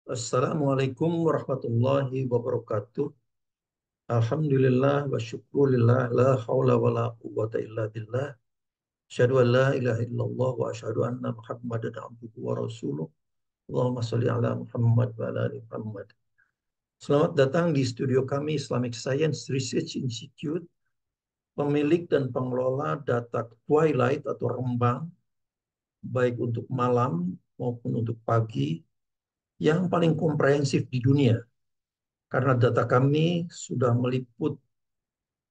Assalamualaikum warahmatullahi wabarakatuh. Alhamdulillah wa syukurillah la haula wa la quwwata illa billah. Asyhadu an la ilaha illallah wa asyhadu anna Muhammadan abduhu wa rasuluh. Allahumma sholli ala Muhammad wa ala ali Muhammad. Selamat datang di studio kami Islamic Science Research Institute, pemilik dan pengelola data Twilight atau Rembang, baik untuk malam maupun untuk pagi, yang paling komprehensif di dunia. Karena data kami sudah meliput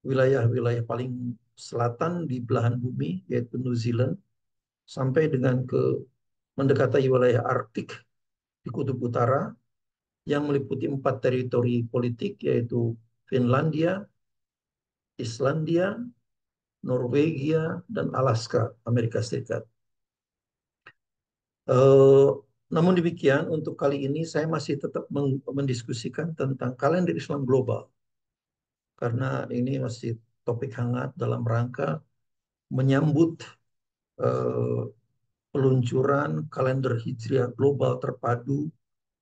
wilayah-wilayah paling selatan di belahan bumi, yaitu New Zealand, sampai dengan ke mendekati wilayah Arktik di Kutub Utara, yang meliputi 4 teritori politik, yaitu Finlandia, Islandia, Norwegia, dan Alaska, Amerika Serikat. Eh, Namun demikian, untuk kali ini saya masih tetap mendiskusikan tentang kalender Islam global, karena ini masih topik hangat dalam rangka menyambut eh, peluncuran kalender Hijriah global terpadu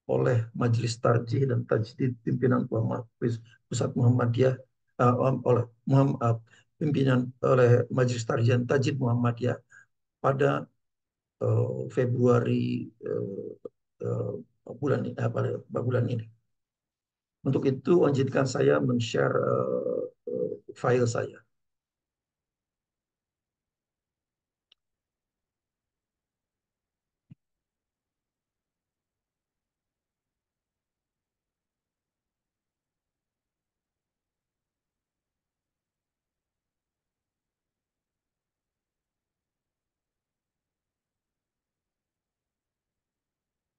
oleh Majelis Tarjih dan Tajdid pimpinan Pusat Muhammadiyah, oleh pimpinan oleh Majelis Tarjih dan Tajdid Muhammadiyah pada Februari uh, bulan ini, pada bulan ini. Untuk itu, izinkan saya men-share file saya.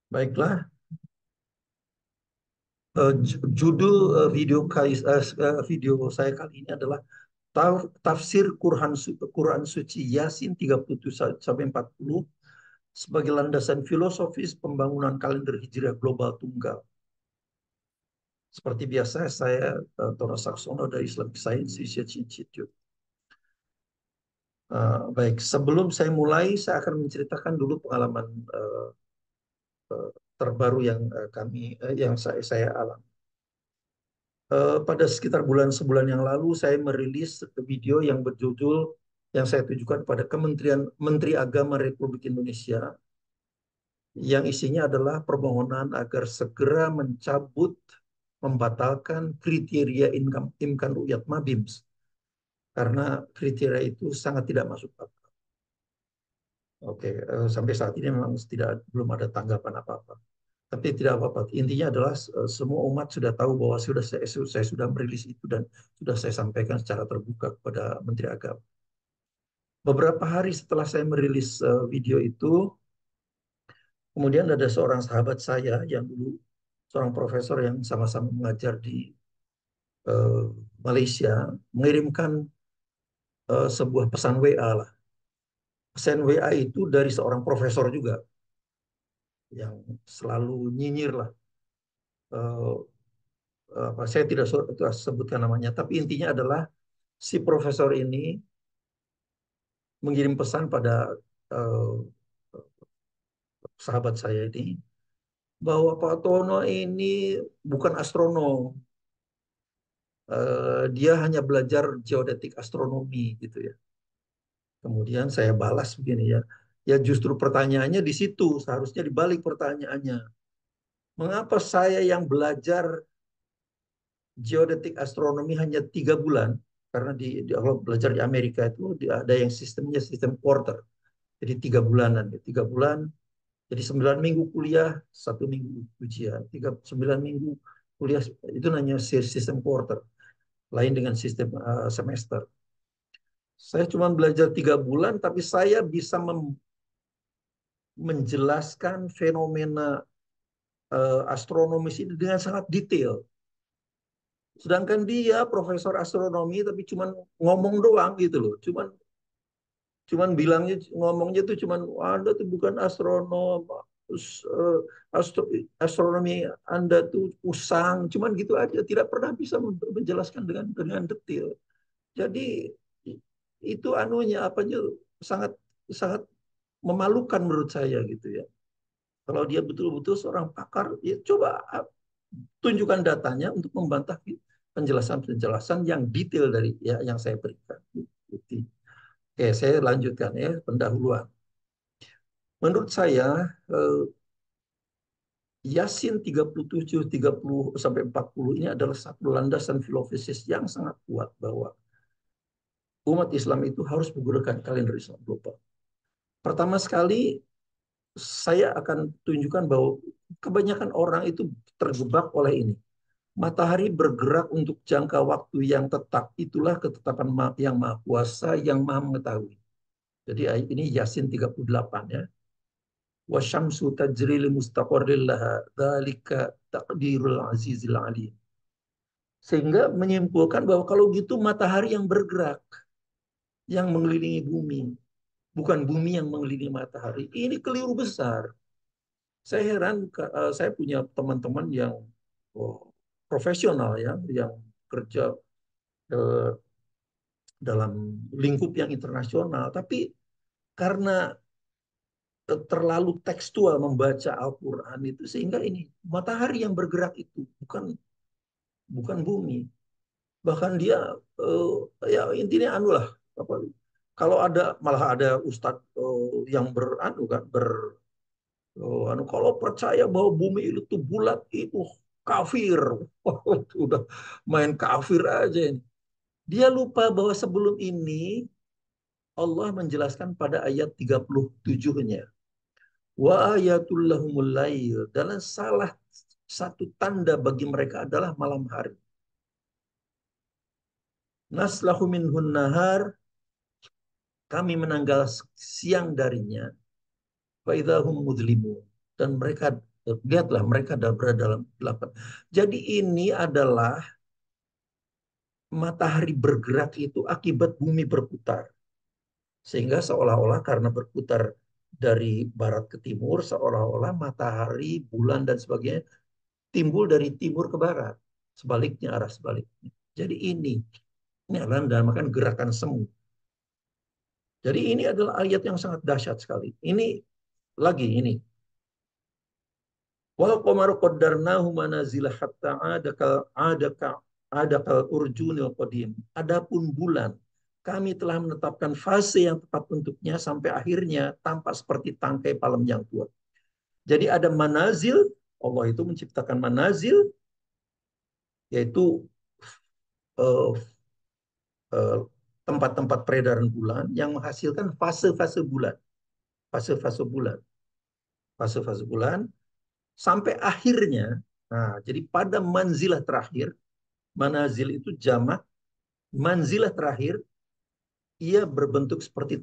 Baiklah, judul video saya kali ini adalah tafsir Quran Suci Yasin 37 sampai 40 sebagai landasan filosofis pembangunan kalender Hijriah global tunggal. Seperti biasa, saya Tono Saksono dari Islamic Science Research Institute. Baik, sebelum saya mulai, saya akan menceritakan dulu pengalaman terbaru yang saya alami. Pada sekitar sebulan yang lalu, saya merilis video yang berjudul yang saya tujukan pada Kementerian Menteri Agama Republik Indonesia, yang isinya adalah permohonan agar segera mencabut, membatalkan kriteria Imkan Ru'yat Mabims, karena kriteria itu sangat tidak masuk akal. Oke, sampai saat ini memang belum ada tanggapan apa-apa. Tapi tidak apa-apa. Intinya adalah semua umat sudah tahu bahwa saya sudah merilis itu dan sudah saya sampaikan secara terbuka kepada Menteri Agama. Beberapa hari setelah saya merilis video itu, kemudian ada seorang sahabat saya yang dulu seorang profesor yang sama-sama mengajar di eh, Malaysia mengirimkan sebuah pesan WA lah. Pesan WA itu dari seorang profesor juga yang selalu nyinyir lah. Eh, saya tidak sebutkan namanya, tapi intinya adalah si profesor ini mengirim pesan pada eh, sahabat saya ini bahwa Pak Tono ini bukan astronom. Dia hanya belajar geodetik astronomi gitu ya. Kemudian saya balas begini ya. Ya justru pertanyaannya di situ, seharusnya dibalik pertanyaannya. Mengapa saya yang belajar geodetik astronomi hanya 3 bulan? Karena kalau belajar di Amerika itu ada yang sistemnya sistem quarter. Jadi 3 bulanan. 3 bulan, jadi 9 minggu kuliah, 1 minggu ujian. 9 minggu kuliah, itu namanya sistem quarter. Lain dengan sistem semester. Saya cuma belajar 3 bulan, tapi saya bisa menjelaskan fenomena astronomis ini dengan sangat detail. Sedangkan dia profesor astronomi, tapi cuma ngomong doang gitu loh. Cuman bilangnya, ngomongnya tuh cuman Anda tuh bukan astronom, eh, astro, astronomi Anda tuh usang, cuman gitu aja, tidak pernah bisa menjelaskan dengan detail. Jadi itu anunya apanya sangat sangat memalukan menurut saya gitu ya. Kalau dia betul-betul seorang pakar, ya coba tunjukkan datanya untuk membantah penjelasan-penjelasan yang detail dari ya yang saya berikan. Oke, saya lanjutkan ya pendahuluan. Menurut saya Yasin 37, 30 sampai 40 ini adalah satu landasan filosofis yang sangat kuat bahwa umat Islam itu harus menggunakan kalender Islam global. Pertama sekali saya akan tunjukkan bahwa kebanyakan orang itu terjebak oleh ini. Matahari bergerak untuk jangka waktu yang tetap. Itulah ketetapan yang maha kuasa, yang maha mengetahui. Jadi ini Yasin 38 ya. Wasyamsu tajri li mustaqarril laha. Dzalika taqdirul azizil alim. Sehingga menyimpulkan bahwa kalau gitu matahari yang bergerak, yang mengelilingi bumi. Bukan bumi yang mengelilingi matahari. Ini keliru besar. Saya heran, saya punya teman-teman yang oh, profesional ya, yang kerja eh, dalam lingkup yang internasional, tapi karena terlalu tekstual membaca Al-Quran itu sehingga ini matahari yang bergerak itu bukan bukan bumi. Bahkan dia ya intinya anu lah apa, kalau ada malah ada ustadz yang beranu kan anu kalau percaya bahwa bumi itu bulat itu kafir. Udah main kafir aja ini. Dia lupa bahwa sebelum ini Allah menjelaskan pada ayat 37-nya. Wa ayatul lahumul lail. Dan salah satu tanda bagi mereka adalah malam hari. Naslahu minhun nahar. Kami menanggal siang darinya. Faidahum mudlimun. Dan mereka, lihatlah mereka berada dalam delapan. Jadi ini adalah matahari bergerak itu akibat bumi berputar. Sehingga seolah-olah karena berputar dari barat ke timur, seolah-olah matahari, bulan, dan sebagainya timbul dari timur ke barat. Sebaliknya, arah sebaliknya. Jadi ini adalah dinamakan gerakan semu. Jadi ini adalah ayat yang sangat dahsyat sekali. Ini lagi ini. Wal qamaru qaddarnahu manazila hatta adakal urjunil qadim. Adapun bulan, kami telah menetapkan fase yang tepat untuknya sampai akhirnya tampak seperti tangkai palem yang tua. Jadi ada manazil, Allah itu menciptakan manazil, yaitu eh, eh, tempat-tempat peredaran bulan yang menghasilkan fase-fase bulan, fase-fase bulan, fase-fase bulan sampai akhirnya. Nah, jadi pada manzilah terakhir, manazil itu jamak, manzilah terakhir ia berbentuk seperti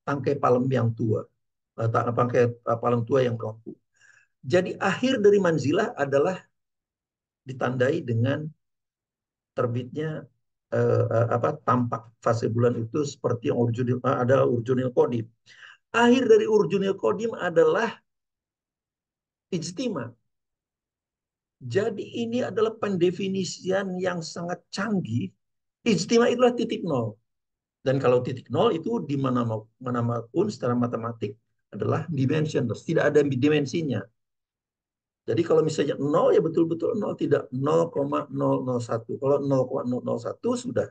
tangkai palem yang tua, tangkai palem tua yang melengkung. Jadi akhir dari manzilah adalah ditandai dengan terbitnya apa tampak fase bulan itu seperti yang ada urjunil kodim. Akhir dari urjunil kodim adalah ijtima. Jadi ini adalah pendefinisian yang sangat canggih. Ijtima itulah titik nol. Dan kalau titik nol itu di mana pun secara matematik adalah dimensionless. Tidak ada dimensinya. Jadi kalau misalnya nol ya betul-betul nol, tidak 0,001. Kalau 0,001 sudah.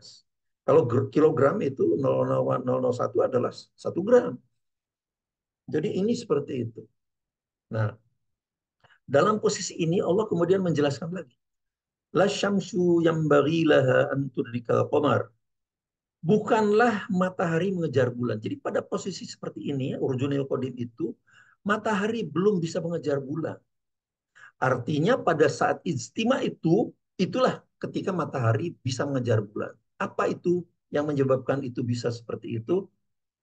Kalau kilogram itu 0,001 adalah 1 gram. Jadi ini seperti itu. Nah, dalam posisi ini Allah kemudian menjelaskan lagi. La syamsu yambaghi laha an tudrikal qamar. Bukanlah matahari mengejar bulan. Jadi pada posisi seperti ini, urjunil qadim itu, matahari belum bisa mengejar bulan. Artinya pada saat ijtima itu, itulah ketika matahari bisa mengejar bulan. Apa itu yang menyebabkan itu bisa seperti itu?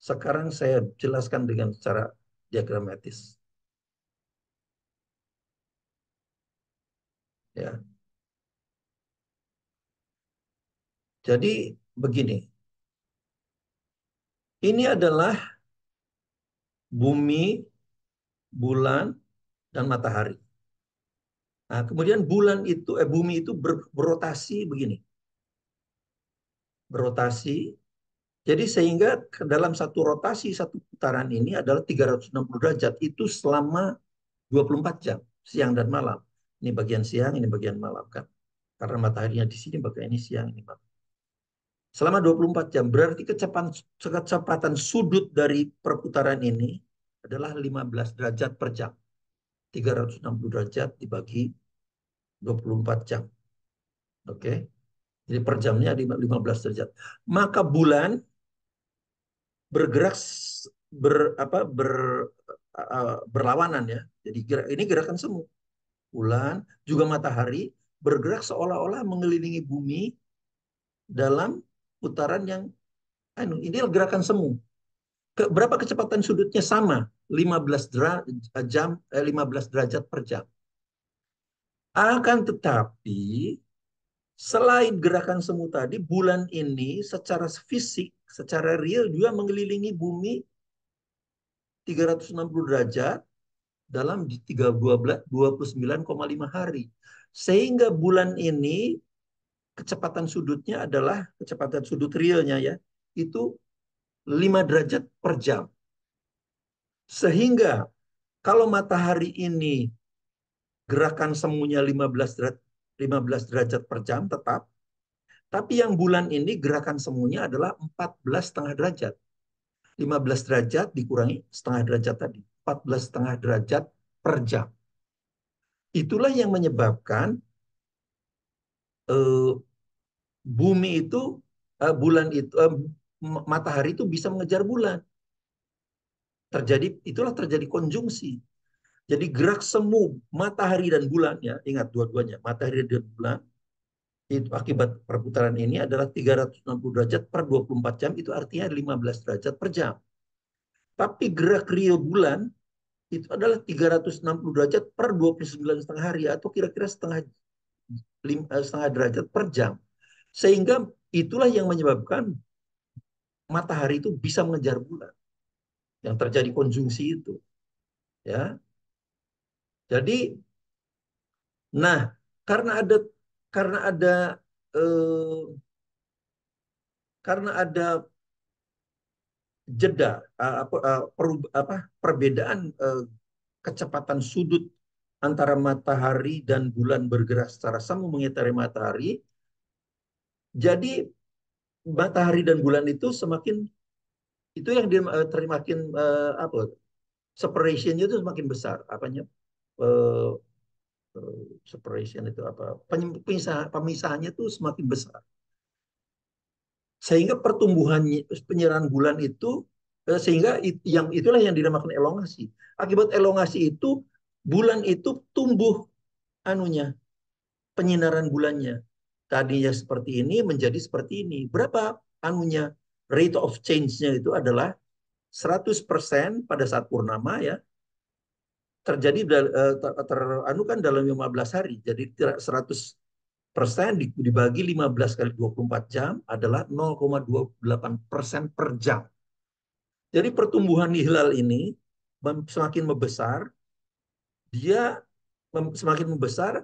Sekarang saya jelaskan dengan secara diagramatis. Ya, jadi begini. Ini adalah bumi, bulan, dan matahari. Nah, kemudian bumi itu berotasi begini, berotasi. Jadi sehingga dalam satu rotasi, satu putaran ini adalah 360 derajat. Itu selama 24 jam, siang dan malam. Ini bagian siang, ini bagian malam kan. Karena mataharinya di sini bagian ini siang, ini malam. Selama 24 jam, berarti kecepatan sudut dari perputaran ini adalah 15 derajat per jam. 360 derajat dibagi 24 jam. Oke. Jadi per jamnya 15 derajat. Maka bulan bergerak berlawanan ya. Jadi ini gerakan semu. Bulan juga matahari bergerak seolah-olah mengelilingi bumi dalam putaran yang ini gerakan semu. Berapa kecepatan sudutnya sama? 15 derajat per jam. Akan tetapi selain gerakan semu tadi, bulan ini secara fisik, secara real juga mengelilingi bumi 360 derajat dalam 29,5 hari. Sehingga bulan ini kecepatan sudutnya adalah kecepatan sudut realnya ya, itu 5 derajat per jam. Sehingga kalau matahari ini gerakan semuanya 15 derajat per jam tetap, tapi yang bulan ini gerakan semuanya adalah 14,5 derajat. 15 derajat dikurangi setengah derajat tadi. 14,5 derajat per jam. Itulah yang menyebabkan eh, bumi itu, bulan itu, matahari itu bisa mengejar bulan. Itulah terjadi konjungsi. Jadi gerak semu matahari dan bulan ya, ingat dua-duanya, matahari dan bulan itu akibat perputaran ini adalah 360 derajat per 24 jam, itu artinya 15 derajat per jam. Tapi gerak real bulan itu adalah 360 derajat per 29,5 hari atau kira-kira setengah derajat per jam. Sehingga itulah yang menyebabkan matahari itu bisa mengejar bulan. Yang terjadi konjungsi itu, ya. Jadi, nah, karena ada karena ada eh, karena ada jeda perbedaan kecepatan sudut antara matahari dan bulan bergerak secara sama mengitari matahari. Jadi matahari dan bulan itu semakin itu yang makin apa separation itu semakin besar apanya eh, separation itu apa pemisahannya itu semakin besar sehingga pertumbuhannya penyerahan bulan itu sehingga yang itulah yang dinamakan elongasi. Akibat elongasi itu bulan itu tumbuh anunya penyinaran bulannya. Tadinya seperti ini menjadi seperti ini. Berapa anunya rate of change-nya itu adalah 100% pada saat purnama ya. Terjadi kan dalam 15 hari. Jadi 100% dibagi 15 kali 24 jam adalah 0,28% per jam. Jadi pertumbuhan hilal ini semakin membesar, dia semakin membesar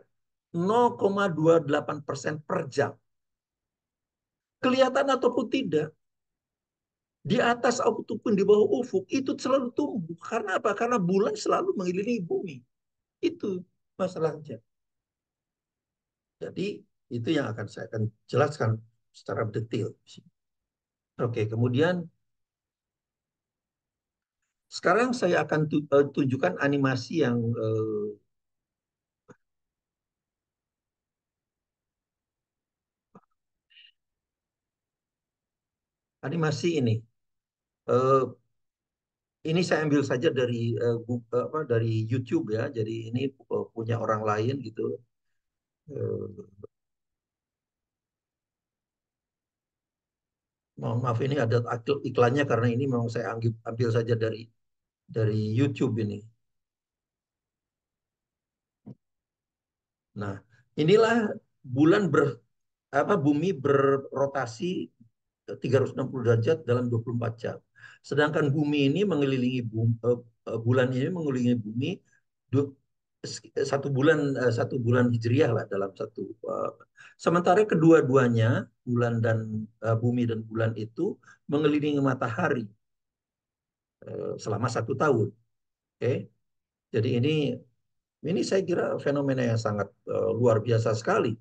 0,28% per jam. Kelihatan ataupun tidak, di atas ataupun di bawah ufuk itu selalu tumbuh. Karena apa? Karena bulan selalu mengelilingi bumi. Itu masalahnya. Jadi itu yang akan saya akan jelaskan secara detail. Oke, kemudian sekarang saya akan tunjukkan animasi yang animasi ini. Eh, ini saya ambil saja dari dari YouTube ya. Jadi ini punya orang lain gitu. Eh, Mohon maaf ini ada iklannya karena ini memang saya ambil saja dari YouTube ini. Nah, inilah bulan bumi berrotasi 360 derajat dalam 24 jam. Sedangkan bumi ini bulan ini mengelilingi bumi du- 1 bulan hijriah lah dalam sementara kedua-duanya bulan dan bumi dan bulan itu mengelilingi matahari selama 1 tahun. Oke, jadi ini Ini saya kira fenomena yang sangat luar biasa sekali.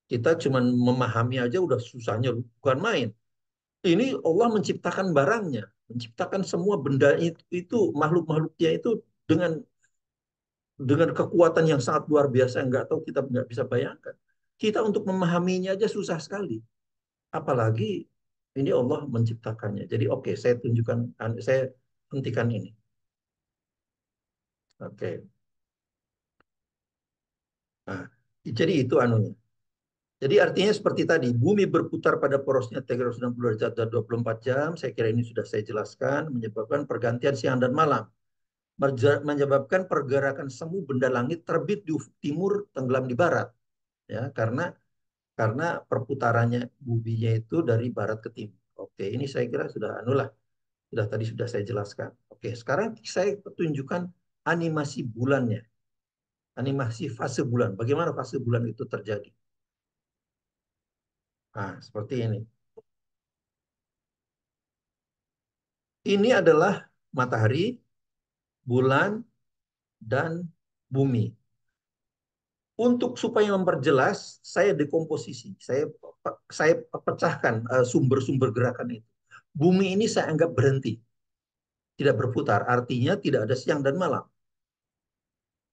Kita cuma memahami aja udah susahnya bukan main. Ini Allah menciptakan barangnya, menciptakan semua benda itu makhluk-makhluknya itu dengan kekuatan yang sangat luar biasa yang nggak tahu kita nggak bisa bayangkan. Kita untuk memahaminya aja susah sekali. Apalagi ini Allah menciptakannya. Jadi oke, saya tunjukkan, saya hentikan ini. Oke. Nah, jadi itu anunya. Jadi artinya seperti tadi, bumi berputar pada porosnya 360 derajat dan 24 jam. Saya kira ini sudah saya jelaskan, menyebabkan pergantian siang dan malam. Menyebabkan pergerakan semu benda langit terbit di ufuk timur, tenggelam di barat. Ya, karena perputarannya buminya itu dari barat ke timur. Oke, ini saya kira sudah anulah, sudah tadi sudah saya jelaskan. Oke, sekarang saya tunjukkan animasi bulannya, animasi fase bulan. Bagaimana fase bulan itu terjadi? Nah, seperti ini. Ini adalah matahari, bulan, dan bumi. Untuk supaya memperjelas, saya dekomposisi, saya pecahkan sumber-sumber gerakan itu. Bumi ini saya anggap berhenti, tidak berputar, artinya tidak ada siang dan malam.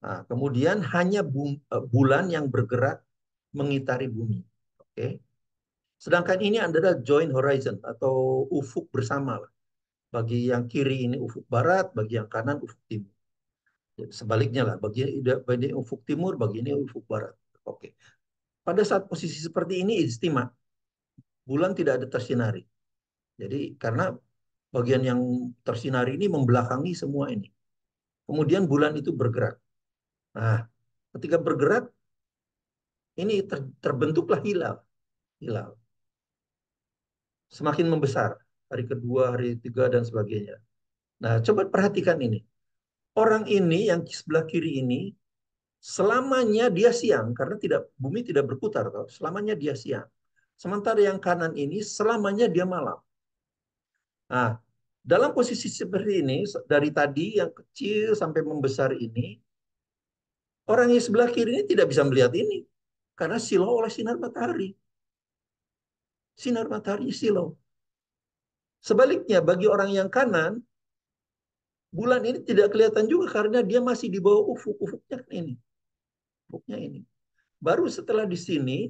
Nah, kemudian hanya bulan yang bergerak mengitari bumi. Oke. Sedangkan ini adalah joint horizon atau ufuk bersama lah. Bagi yang kiri ini ufuk barat, bagi yang kanan ufuk timur. Sebaliknya lah, bagi ufuk timur, bagi ini ufuk barat. Oke. Pada saat posisi seperti ini istimewa, bulan tidak ada tersinari. Jadi karena bagian yang tersinari ini membelakangi semua ini. Kemudian bulan itu bergerak. Nah, ketika bergerak ini terbentuklah hilal. Hilal semakin membesar. Hari kedua, hari ketiga dan sebagainya. Nah, coba perhatikan ini. Orang ini yang sebelah kiri ini selamanya dia siang karena bumi tidak berputar, selamanya dia siang. Sementara yang kanan ini selamanya dia malam. Nah, dalam posisi seperti ini, dari tadi yang kecil sampai membesar ini, orang yang sebelah kiri ini tidak bisa melihat ini. Karena silau oleh sinar matahari. Sinar matahari silau. Sebaliknya, bagi orang yang kanan, bulan ini tidak kelihatan juga karena dia masih di bawah ufuk. Ufuknya kan ini. Ufuknya ini. Baru setelah di sini,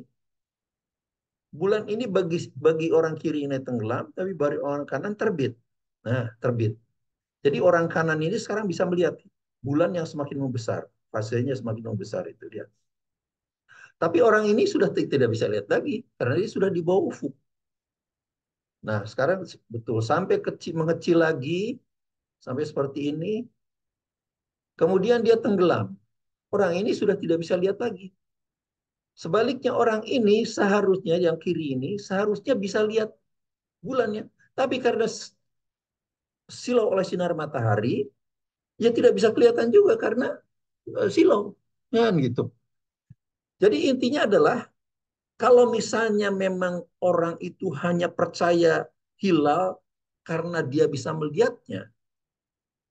bulan ini bagi orang kiri ini tenggelam, tapi bagi orang kanan terbit. Nah, terbit. Jadi orang kanan ini sekarang bisa melihat bulan yang semakin membesar, fasenya semakin membesar itu dia. Tapi orang ini sudah tidak bisa lihat lagi karena dia sudah di bawah ufuk. Nah, sekarang betul sampai kecil mengecil lagi sampai seperti ini, kemudian dia tenggelam. Orang ini sudah tidak bisa lihat lagi. Sebaliknya orang ini seharusnya yang kiri ini seharusnya bisa lihat bulannya. Tapi karena silau oleh sinar matahari, ya tidak bisa kelihatan juga karena silau. Kan gitu. Jadi intinya adalah kalau misalnya memang orang itu hanya percaya hilal karena dia bisa melihatnya,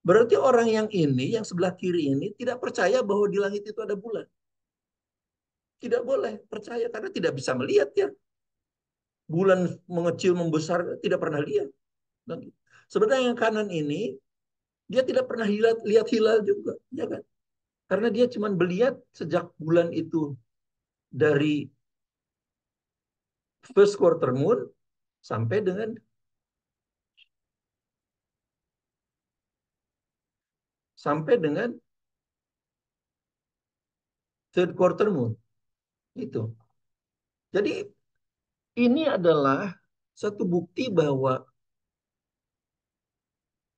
berarti orang yang ini, yang sebelah kiri ini, tidak percaya bahwa di langit itu ada bulan. Tidak boleh percaya karena tidak bisa melihat ya. Bulan mengecil, membesar, tidak pernah lihat. Sebenarnya yang kanan ini, dia tidak pernah lihat hilal juga. Ya kan? Karena dia cuma melihat sejak bulan itu dari first quarter moon sampai dengan sampai dengan third quarter moon itu. Jadi ini adalah satu bukti bahwa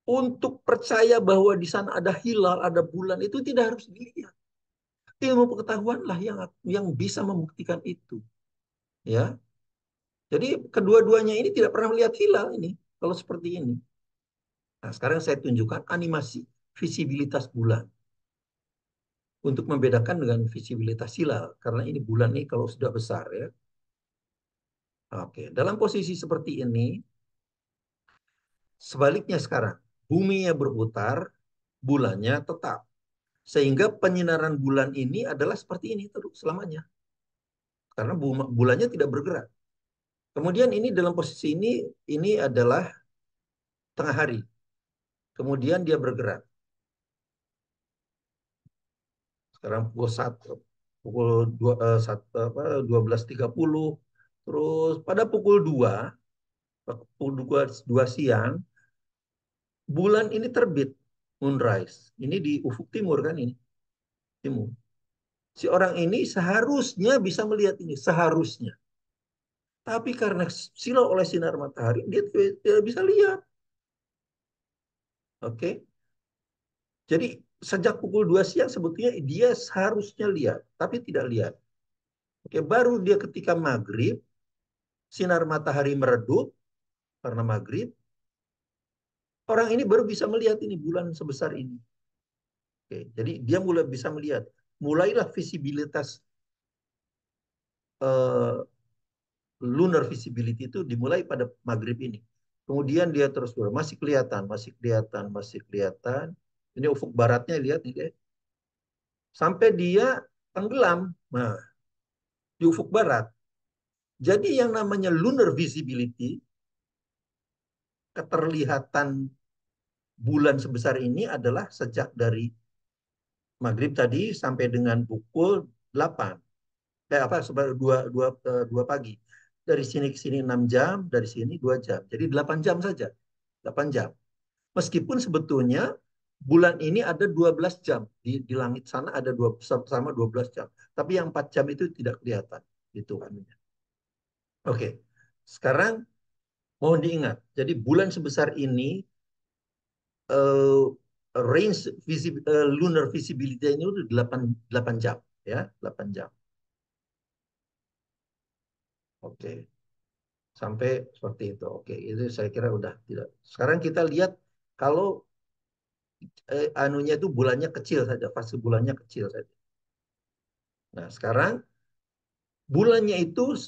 untuk percaya bahwa di sana ada hilal, ada bulan itu tidak harus dilihat. Ilmu pengetahuanlah yang bisa membuktikan itu, ya. Jadi kedua-duanya ini tidak pernah melihat hilal ini kalau seperti ini. Nah, sekarang saya tunjukkan animasi visibilitas bulan untuk membedakan dengan visibilitas hilal karena ini bulan ini kalau sudah besar ya. Oke, dalam posisi seperti ini, sebaliknya sekarang, buminya berputar, bulannya tetap. Sehingga penyinaran bulan ini adalah seperti ini terus selamanya. Karena bulannya tidak bergerak. Kemudian ini dalam posisi ini adalah tengah hari. Kemudian dia bergerak. Sekarang pukul 1, pukul 2, 1, 12.30. Terus pada pukul 2 siang, bulan ini terbit, moonrise. Ini di ufuk timur kan ini, timur. Si orang ini seharusnya bisa melihat ini, seharusnya. Tapi karena silau oleh sinar matahari, dia tidak bisa lihat. Oke. Jadi sejak pukul 2 siang sebetulnya dia seharusnya lihat, tapi tidak lihat. Oke, baru dia ketika maghrib, sinar matahari meredup karena maghrib, orang ini baru bisa melihat ini bulan sebesar ini. Oke, jadi dia mulai bisa melihat. Mulailah visibilitas eh, lunar visibility itu dimulai pada maghrib ini. Kemudian dia terus masih kelihatan, masih kelihatan, masih kelihatan. Ini ufuk baratnya lihat nih, sampai dia tenggelam. Nah, di ufuk barat. Jadi yang namanya lunar visibility, keterlihatan bulan sebesar ini adalah sejak dari maghrib tadi sampai dengan pukul 8. Dua pagi. Dari sini ke sini 6 jam, dari sini 2 jam. Jadi 8 jam saja. 8 jam. Meskipun sebetulnya bulan ini ada 12 jam. Di langit sana ada sama 12 jam. Tapi yang 4 jam itu tidak kelihatan. Itu anunya. Oke. Sekarang mohon diingat. Jadi bulan sebesar ini uh, range lunar visibility-nya itu 8 jam. Ya, 8 jam. Oke. Sampai seperti itu. Oke, itu saya kira udah tidak. Sekarang kita lihat kalau anunya itu bulannya kecil saja, fase bulannya kecil saja. Nah, sekarang bulannya itu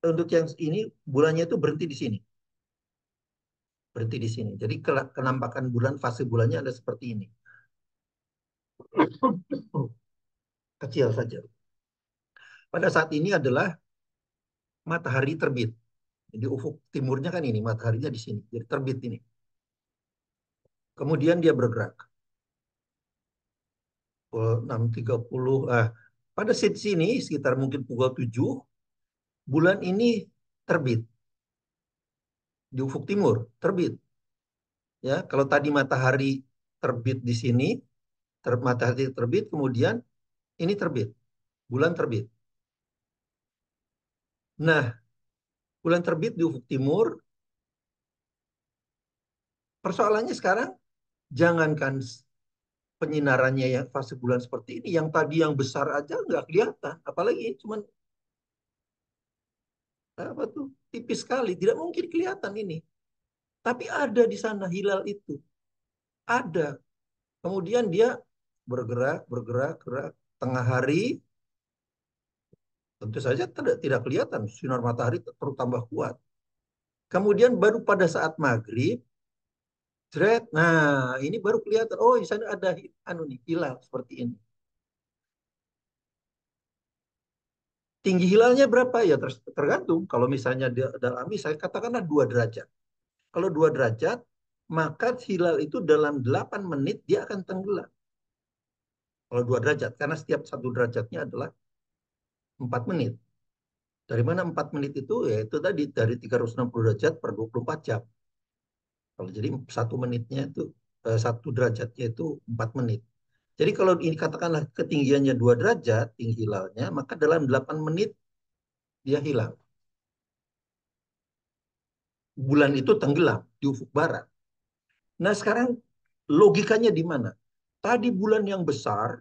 untuk yang ini bulannya itu berhenti di sini. Berhenti di sini. Jadi kenampakan bulan fase bulannya ada seperti ini. Kecil saja. Pada saat ini adalah matahari terbit. Jadi ufuk timurnya kan ini, mataharinya di sini. Jadi terbit ini. Kemudian dia bergerak. Pukul 6.30. Pada sini sekitar mungkin pukul 7, bulan ini terbit di ufuk timur, terbit. Ya, kalau tadi matahari terbit di sini, matahari terbit, kemudian ini terbit, bulan terbit. Nah, bulan terbit di ufuk timur, persoalannya sekarang jangankan penyinarannya yang fase bulan seperti ini, yang tadi yang besar aja nggak kelihatan, apalagi cuman apa tuh tipis sekali, tidak mungkin kelihatan ini. Tapi ada di sana hilal itu, ada. Kemudian dia bergerak, bergerak, gerak. Tengah hari, tentu saja tidak kelihatan. Sinar matahari terus tambah kuat. Kemudian baru pada saat maghrib, jret, nah ini baru kelihatan. Oh, di sana ada anu nih, hilal seperti ini. Tinggi hilalnya berapa ya? Tergantung. Kalau misalnya dalami, saya katakanlah 2 derajat. Kalau 2 derajat, maka hilal itu dalam 8 menit dia akan tenggelam. Kalau 2 derajat, karena setiap 1 derajatnya adalah 4 menit. Dari mana 4 menit itu? Ya itu tadi dari 360 derajat per 24 jam. Kalau jadi 1 menitnya itu 1 derajatnya itu 4 menit. Jadi kalau ini katakanlah ketinggiannya 2 derajat tinggi hilalnya, maka dalam 8 menit dia hilang. Bulan itu tenggelam di ufuk barat. Nah, sekarang logikanya di mana? Tadi bulan yang besar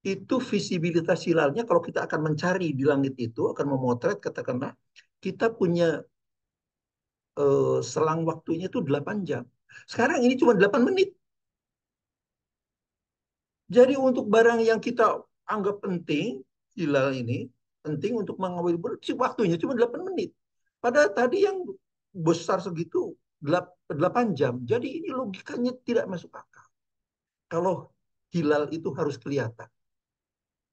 itu visibilitas hilalnya kalau kita akan mencari di langit itu akan memotret katakanlah kita punya selang waktunya itu 8 jam. Sekarang ini cuma 8 menit. Jadi untuk barang yang kita anggap penting, hilal ini penting untuk mengambil bulan, waktunya cuma 8 menit. Padahal tadi yang besar segitu 8 jam. Jadi ini logikanya tidak masuk akal. Kalau hilal itu harus kelihatan.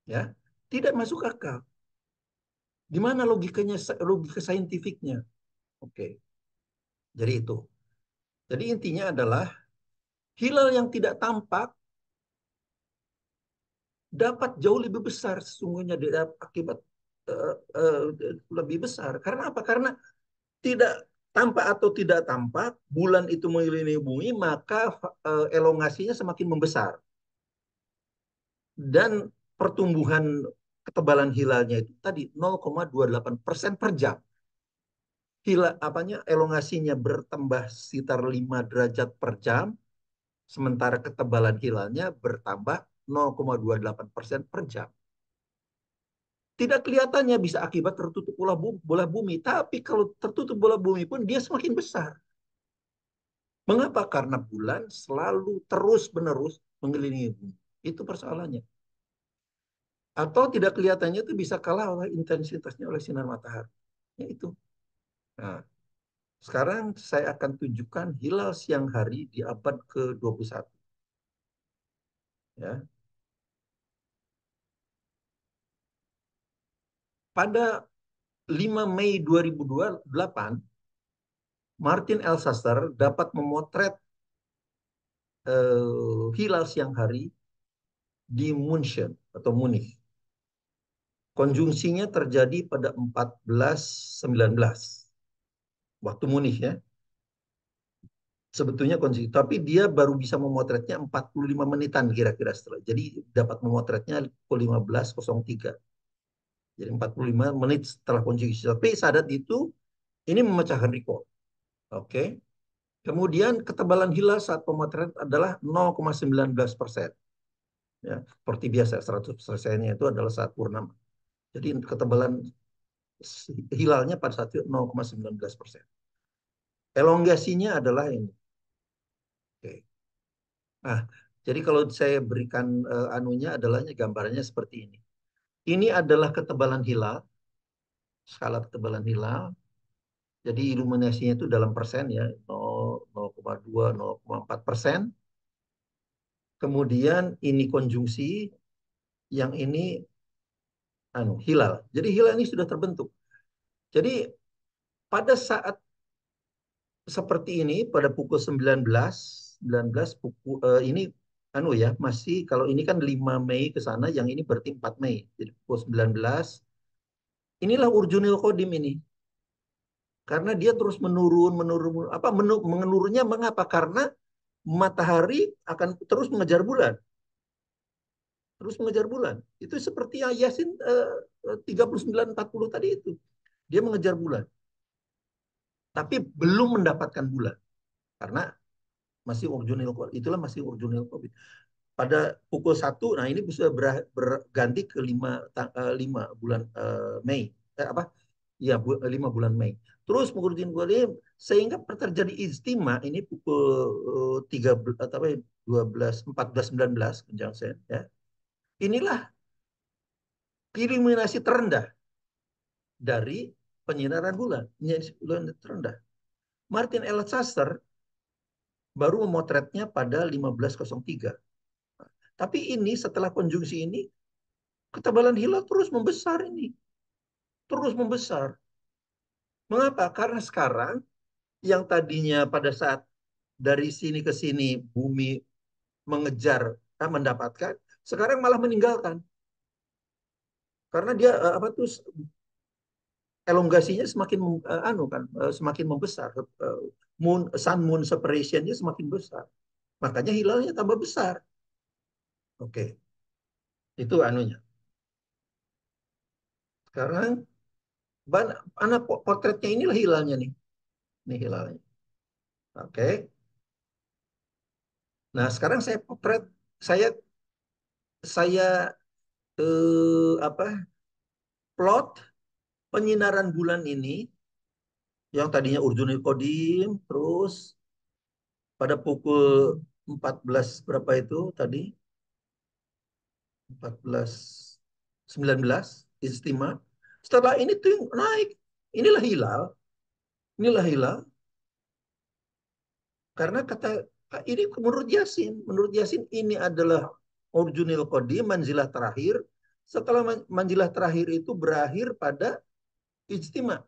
Ya, tidak masuk akal. Di mana logikanya, logika saintifiknya? Oke, jadi itu. Jadi intinya adalah hilal yang tidak tampak dapat jauh lebih besar sesungguhnya akibat lebih besar. Karena apa? Karena tidak tampak atau tidak tampak, bulan itu mengelilingi bumi, maka elongasinya semakin membesar. Dan pertumbuhan ketebalan hilalnya itu tadi 0,28% per jam. Apanya elongasinya bertambah sekitar 5 derajat per jam, sementara ketebalan hilalnya bertambah 0,28% per jam. Tidak kelihatannya bisa akibat tertutup bola bumi, tapi kalau tertutup bola bumi pun dia semakin besar. Mengapa? Karena bulan selalu terus-menerus mengelilingi bumi. Itu persoalannya. Atau tidak kelihatannya itu bisa kalah oleh intensitasnya oleh sinar matahari. Ya itu. Nah, sekarang saya akan tunjukkan hilal siang hari di abad ke-21. Ya. Pada 5 Mei 2028, Martin Elsasser dapat memotret hilal siang hari di München atau Munich. Konjungsinya terjadi pada 1419 waktu Munich ya. Sebetulnya konjungsi, tapi dia baru bisa memotretnya 45 menitan kira-kira setelah. Jadi dapat memotretnya pukul 15.03. Jadi 45 menit setelah konjungsi. Tapi saat itu ini memecahkan rekor. Oke. Kemudian ketebalan hilal saat pemotretan adalah 0,19%. Ya, seperti biasa 100%-nya itu adalah saat purnama. Jadi ketebalan hilalnya pada saat itu 0,19%. Elongasinya adalah ini. Oke. Nah, jadi kalau saya berikan anunya adalah gambarannya seperti ini. Ini adalah ketebalan hilal, skala ketebalan hilal. Jadi iluminasinya itu dalam persen ya, 0,2, 0,4%. Kemudian ini konjungsi, yang ini hilal. Jadi hilal ini sudah terbentuk. Jadi pada saat seperti ini pada pukul 19 pukul ini ya masih kalau ini kan 5 Mei ke sana, yang ini berarti 4 Mei. Jadi pukul 19 inilah Urjunil Qadim ini. Karena dia terus menurun apa menurunnya mengapa? Karena matahari akan terus mengejar bulan. Terus mengejar bulan. Itu seperti Yasin 39-40 tadi itu. Dia mengejar bulan. Tapi belum mendapatkan bulan. Karena masih Urjunil Qadim. Itulah masih Urjunil Qadim. Pada pukul 1, nah ini bisa berganti ke 5 bulan Mei. Apa? Ya, 5 bulan Mei. Terus mengurutin Qadim sehingga terjadi istimewa ini pukul 13 atau 12 14 19 conjunction ya. Inilah iluminasi terendah dari penyinaran bulan. Bulan terendah. Martin Elsasser baru memotretnya pada 1503. Tapi ini setelah konjungsi ini ketebalan hilal terus membesar ini. Terus membesar. Mengapa? Karena sekarang yang tadinya pada saat dari sini ke sini bumi mengejar mendapatkan, sekarang malah meninggalkan. Karena dia apa tuh elongasinya semakin semakin membesar. Sun moon separationnya semakin besar. Makanya hilalnya tambah besar. Oke, itu anunya. Sekarang anak potretnya inilah hilalnya nih. Ini hilalnya. Oke. Nah, sekarang saya potret saya saya apa plot penyinaran bulan ini yang tadinya Urjunil Kodim, terus pada pukul 14 berapa itu tadi 14.19 istimewa. Setelah ini tuh naik. Inilah hilal, inilah hilal. Karena kata ini menurut Yasin ini adalah Urjunil Qadim, manzilah terakhir. Setelah manzilah terakhir itu berakhir pada ijtima.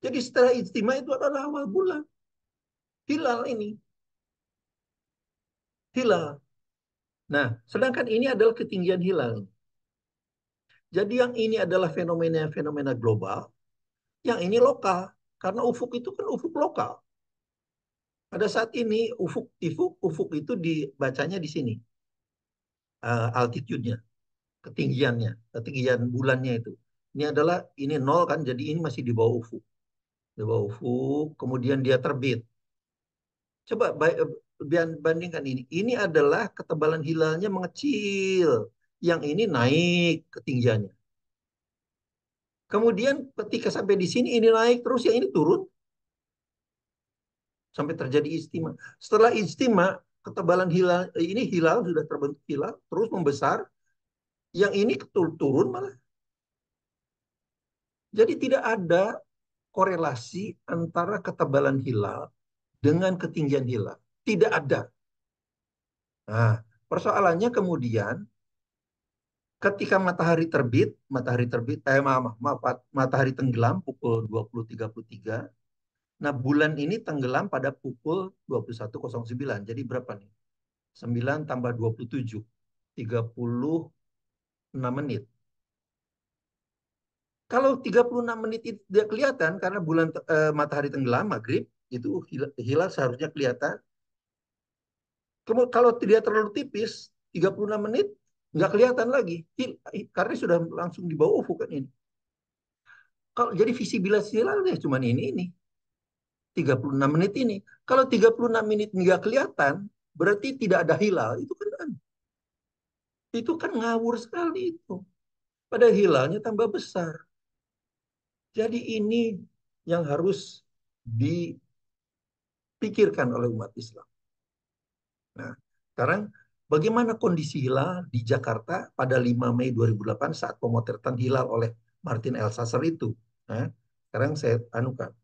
Jadi setelah ijtima itu adalah awal bulan. Hilal ini. Hilal. Nah, sedangkan ini adalah ketinggian hilal. Jadi yang ini adalah fenomena-fenomena global, yang ini lokal. Karena ufuk itu kan ufuk lokal. Pada saat ini ufuk itu dibacanya di sini, altitude-nya, ketinggian bulannya itu. Ini adalah ini nol kan, jadi ini masih di bawah ufuk. Di bawah ufuk, kemudian dia terbit. Coba bandingkan ini. Ini adalah ketebalan hilalnya mengecil. Yang ini naik ketinggiannya. Kemudian ketika sampai di sini ini naik terus, yang ini turun sampai terjadi istima. Setelah istima, ketebalan hilal ini hilal sudah terbentuk hilal terus membesar, yang ini turun malah. Jadi tidak ada korelasi antara ketebalan hilal dengan ketinggian hilal. Tidak ada. Nah, persoalannya kemudian ketika matahari terbit, matahari tenggelam pukul 20.33. Nah, bulan ini tenggelam pada pukul 21.09. Jadi berapa nih? 9 tambah 27. 36 menit. Kalau 36 menit itu tidak kelihatan karena matahari tenggelam, maghrib, itu hilal seharusnya kelihatan. Kalau tidak terlalu tipis, 36 menit, nggak kelihatan lagi. Karena sudah langsung di bawah ufuk kan ini. Kalau jadi visibilitas hilalnya cuma ini 36 menit ini. Kalau 36 menit nggak kelihatan, berarti tidak ada hilal. Itu kan ngawur sekali itu. Pada hilalnya tambah besar. Jadi ini yang harus dipikirkan oleh umat Islam. Nah, sekarang bagaimana kondisi hilal di Jakarta pada 5 Mei 2008 saat pemotretan hilal oleh Martin Elsasser itu? Nah, sekarang saya anukan.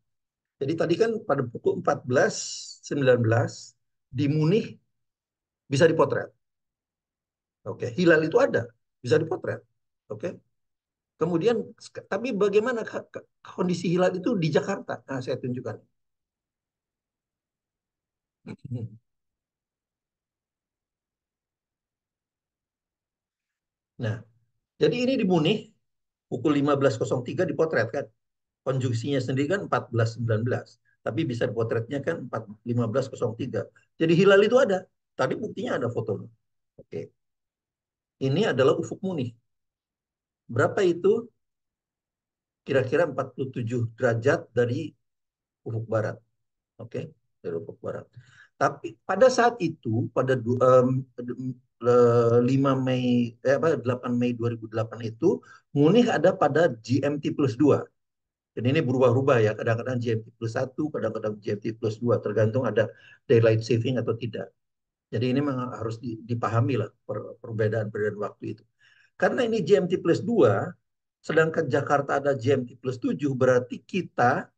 Jadi tadi kan pada pukul 14.19 di Munich bisa dipotret. Oke, hilal itu ada, bisa dipotret. Oke. Kemudian tapi bagaimana kondisi hilal itu di Jakarta? Nah, saya tunjukkan. Nah, jadi ini di Munich pukul 15.03 dipotret kan. Konjungsinya sendiri kan 14.19. Tapi bisa dipotretnya kan 15.03. Jadi hilal itu ada. Tadi buktinya ada fotonya. Oke. Ini adalah ufuk Munich. Berapa itu? Kira-kira 47 derajat dari ufuk barat. Oke, dari ufuk barat. Tapi pada saat itu, pada 5 Mei, 8 Mei 2008 itu, Munich ada pada GMT plus 2. Dan ini berubah-ubah ya, kadang-kadang GMT plus 1, kadang-kadang GMT plus 2, tergantung ada daylight saving atau tidak. Jadi ini memang harus dipahami lah perbedaan-perbedaan waktu itu. Karena ini GMT plus 2, sedangkan Jakarta ada GMT plus 7, berarti kita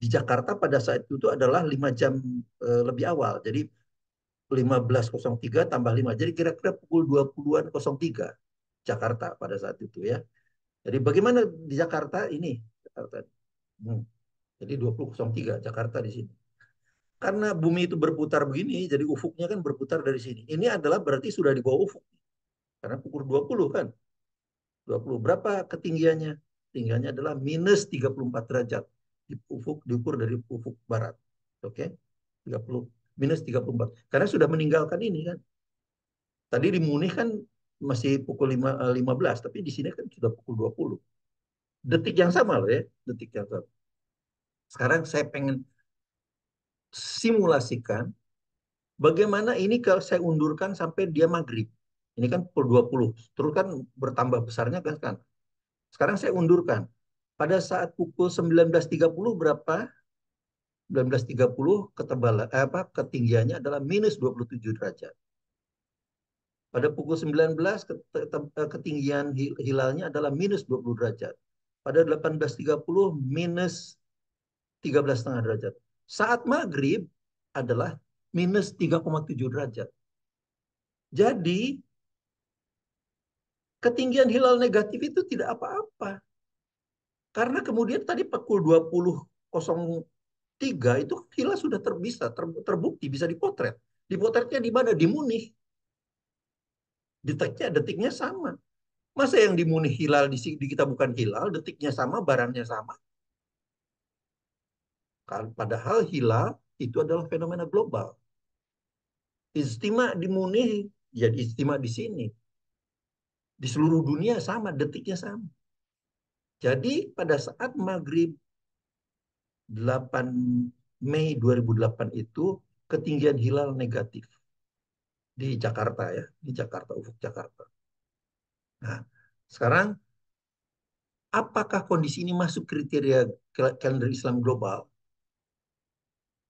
di Jakarta pada saat itu adalah 5 jam lebih awal. Jadi 15.03 tambah 5. Jadi kira-kira pukul 20-an 03 Jakarta pada saat itu ya. Jadi bagaimana di Jakarta ini? Jakarta. Hmm. Jadi 20.03 Jakarta di sini. Karena bumi itu berputar begini, jadi ufuknya kan berputar dari sini. Ini adalah berarti sudah di bawah ufuk. Karena pukul 20 kan. 20. Berapa ketinggiannya? Tinggiannya adalah minus 34 derajat. Di ufuk diukur dari ufuk barat. Oke? 30 minus 34. Karena sudah meninggalkan ini kan. Tadi di Munich kan masih pukul 15, tapi di sini kan sudah pukul 20. Detik yang sama loh ya, detik yang sama. Sekarang saya pengen simulasikan bagaimana ini kalau saya undurkan sampai dia maghrib. Ini kan pukul 20. Terus kan bertambah besarnya kan. Sekarang saya undurkan. Pada saat pukul 19.30 berapa? 19.30 ketinggiannya adalah minus 27 derajat. Pada pukul 19 ketinggian hilalnya adalah minus 20 derajat. Pada 18.30 minus 13,5 derajat. Saat maghrib adalah minus 3,7 derajat. Jadi ketinggian hilal negatif itu tidak apa-apa. Karena kemudian tadi pukul 20.03 itu hilal sudah terbukti, bisa dipotret. Dipotretnya di mana? Di Munich. Detiknya sama. Masa yang di Munich hilal di kita bukan hilal, detiknya sama, barangnya sama. Padahal hilal itu adalah fenomena global. Istimewa di Munich jadi istimewa di sini. Di seluruh dunia sama, detiknya sama. Jadi pada saat maghrib 8 Mei 2008 itu ketinggian hilal negatif di Jakarta ya, di Jakarta, ufuk Jakarta. Nah, sekarang apakah kondisi ini masuk kriteria kalender Islam global?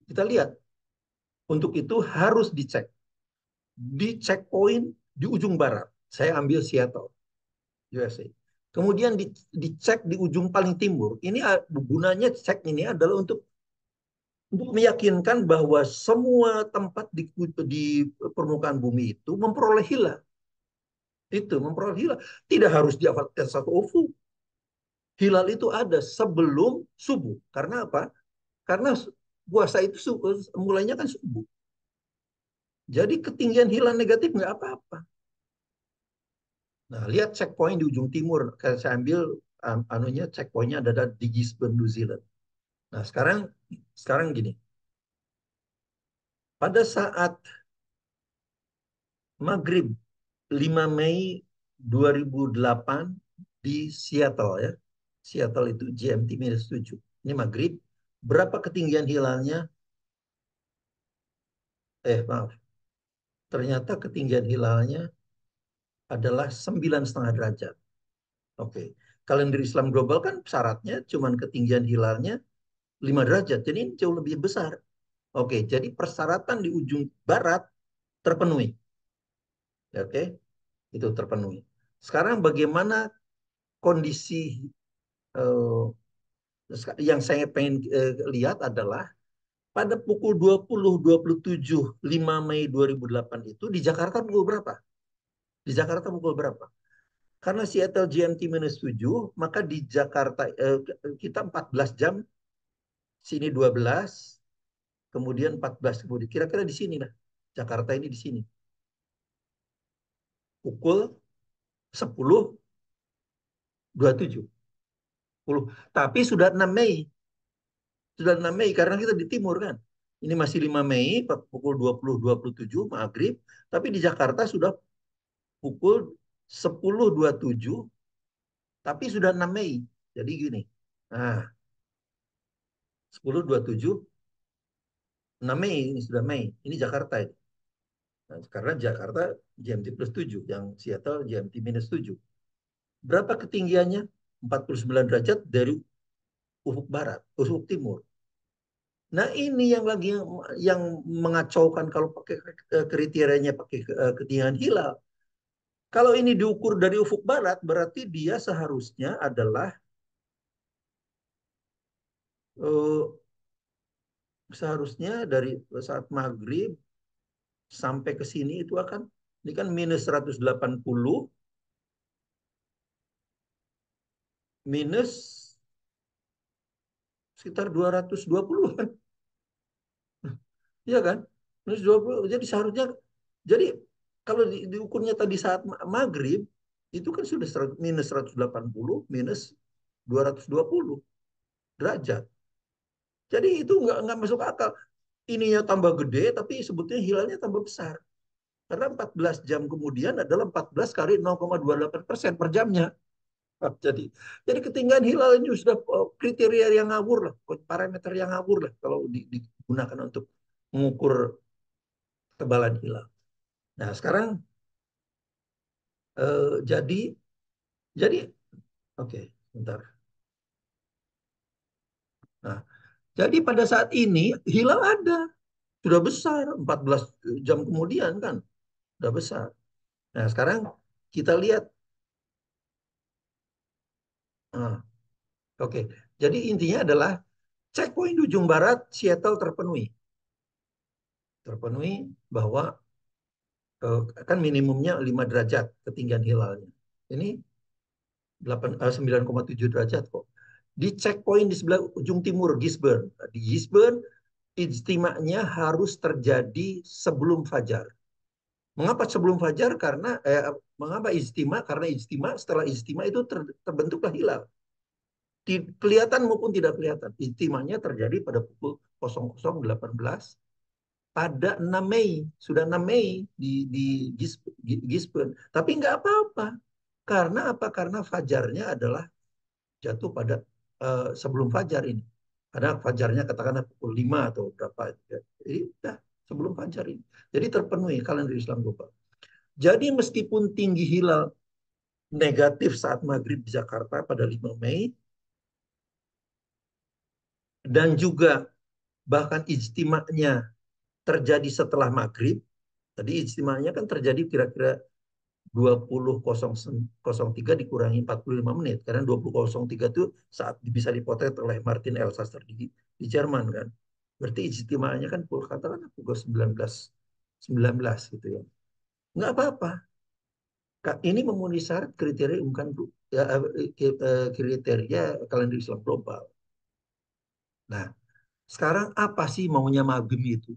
Kita lihat. Untuk itu harus dicek. Di checkpoint di ujung barat. Saya ambil Seattle, USA. Kemudian dicek di ujung paling timur. Ini gunanya cek ini adalah untuk meyakinkan bahwa semua tempat di permukaan bumi itu memperoleh hilal. Itu memperoleh hilal. Tidak harus di satu ufuk. Hilal itu ada sebelum subuh. Karena apa? Karena puasa itu mulainya kan subuh. Jadi ketinggian hilal negatif nggak apa-apa. Nah, lihat checkpoint di ujung timur. Saya ambil anunya checkpointnya ada di Gisborne, New Zealand. Nah, sekarang gini. Pada saat maghrib 5 Mei 2008 di Seattle ya. Seattle itu GMT -7. Ini maghrib. Berapa ketinggian hilalnya? Maaf. Ternyata ketinggian hilalnya adalah 9,5 derajat. Oke. Kalender Islam global kan syaratnya cuman ketinggian hilalnya 5 derajat. Jadi ini jauh lebih besar. Oke, jadi persyaratan di ujung barat terpenuhi. Oke, itu terpenuhi. Sekarang bagaimana kondisi eh, yang saya pengen lihat adalah pada pukul 20.27 5 Mei 2008 itu di Jakarta pukul berapa? Di Jakarta pukul berapa? Karena Seattle GMT-7, maka di Jakarta kita 14 jam, sini 12, kemudian 14, kemudian kira-kira di sini lah. Jakarta ini di sini. Pukul 10.27. Tapi sudah 6 Mei. Sudah 6 Mei karena kita di timur kan. Ini masih 5 Mei pukul 20.27 maghrib. Tapi di Jakarta sudah pukul 10.27. Tapi sudah 6 Mei. Jadi gini. Nah, 10.27, 6 Mei. Ini sudah Mei. Ini Jakarta ini. Nah, karena Jakarta GMT+7. Yang Seattle GMT-7. Berapa ketinggiannya? 49 derajat dari ufuk barat, ufuk timur. Nah, ini yang mengacaukan kalau pakai kriterianya pakai ketinggian hilal. Kalau ini diukur dari ufuk barat, berarti dia seharusnya adalah eh, seharusnya dari saat maghrib sampai ke sini itu akan ini kan minus 180 minus sekitar 220-an. Iya kan? Minus 20. Jadi seharusnya jadi kalau diukurnya tadi saat maghrib itu kan sudah minus 180 minus 220 derajat. Jadi itu nggak masuk akal. Ininya tambah gede tapi sebetulnya hilalnya tambah besar. Karena 14 jam kemudian adalah 14 kali 0,28% per jamnya. Jadi ketinggian hilal ini sudah kriteria yang ngawur lah, parameter yang ngawur lah kalau digunakan untuk mengukur ketebalan hilal. Nah sekarang jadi oke, bentar. Nah, jadi pada saat ini hilal ada, sudah besar, 14 jam kemudian kan, sudah besar. Nah, sekarang kita lihat. Nah, oke, jadi intinya adalah checkpoint di ujung barat Seattle terpenuhi. Terpenuhi bahwa kan minimumnya 5 derajat ketinggian hilalnya. Ini 9,7 derajat kok. Di checkpoint di sebelah ujung timur Gisborne. Di Gisborne, ijtimanya harus terjadi sebelum fajar. Mengapa sebelum fajar? Mengapa ijtima? Karena ijtima, setelah ijtima itu terbentuklah hilal. Kelihatan maupun tidak kelihatan. Ijtimanya terjadi pada pukul 00.18 pada 6 Mei. Sudah 6 Mei di Gisborne. Tapi nggak apa-apa. Karena apa? Karena fajarnya adalah jatuh pada sebelum fajar ini. Karena fajarnya katakanlah pukul 5 atau berapa. Jadi udah sebelum fajar ini. Jadi terpenuhi kalender Islam global. Jadi meskipun tinggi hilal negatif saat maghrib di Jakarta pada 5 Mei, dan juga bahkan ijtimanya terjadi setelah maghrib, tadi ijtimanya kan terjadi kira-kira 20.03 dikurangi 45 menit, karena 20.03 itu saat bisa dipotret oleh Martin Elsasser di Jerman kan. Berarti ijtimanya kan katakan pukul 19.19 gitu ya. Nggak apa-apa. Ini memenuhi syarat kriteria bukan ya, kriteria kalender Islam global. Nah, sekarang apa sih maunya Mabim itu?